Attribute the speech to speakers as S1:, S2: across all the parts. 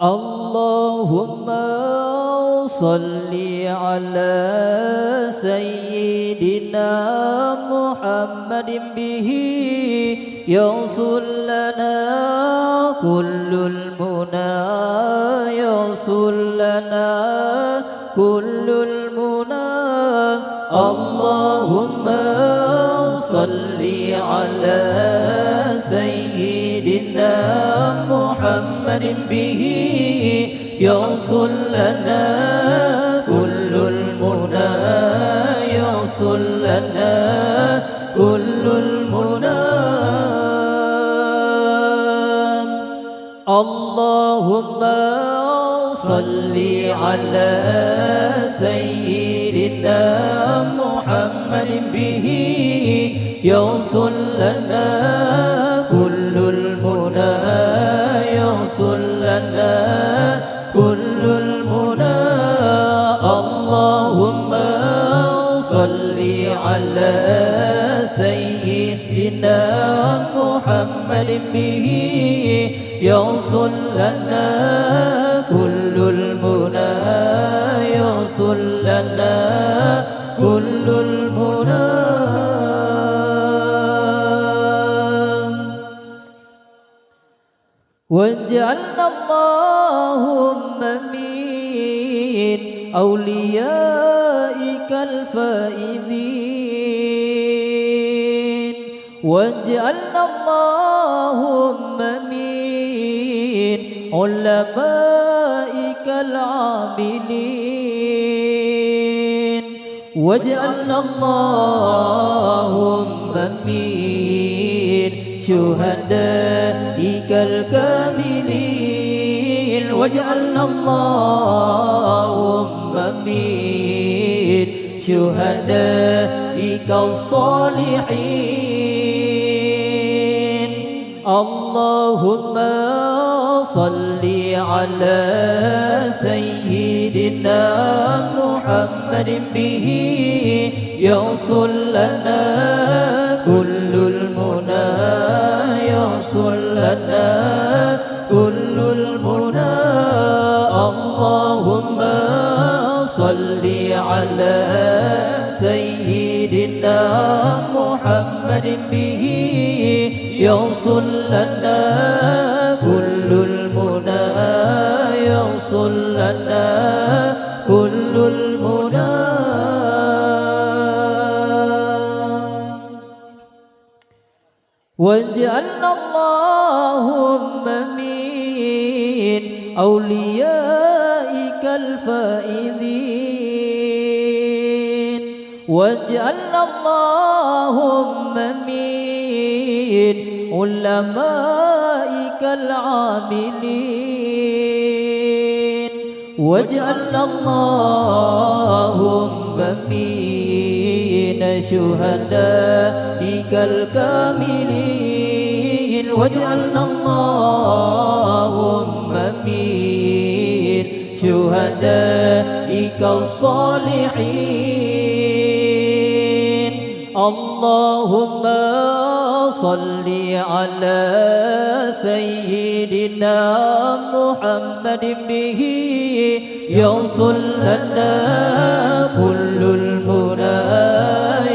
S1: اللهم صل على سيدنا محمد به يوصل لنا كل المنى يوصل لنا كل المنى اللهم صل على سيدنا محمد به يوصل لنا كل المنى يوصل لنا كل المنى اللهم صل على سيدنا محمد به يوصل لنا كل المنى يوصل لنا كل المنى اللهم صل على سيدنا محمد به يوصل لنا كل المنى يوصل لنا كل المنى واجعلنا اللهم من أوليائك الفائزين واجعلنا اللهم من علمائك العاملين واجعلنا اللهم من شهدائك الكاملين واجعلنا اللهم من شهدائك الصالحين اللهم صل على سيدنا محمد به يوصل لنا كل المنى يوصل لنا كل المنى اللهم صل على سيدنا محمد به يوصل لنا كل المنى يوصل لنا كل المنى واجعلنا اللهم من أوليائك الفائزين واجعلنا اللهم من علمائك العاملين واجعلنا اللهم من شهدائك الكاملين واجعلنا اللهم من شهدائك الصالحين اللهم صل على سيدنا محمد به يوصل لنا كل المنى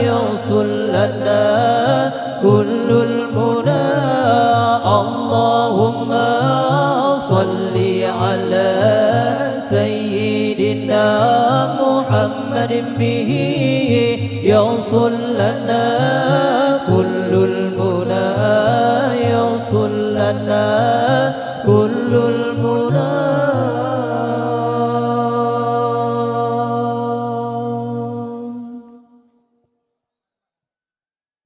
S1: يوصل لنا كل المنى اللهم صل على سيدنا محمد به يوصل لنا كل المنى يوصل لنا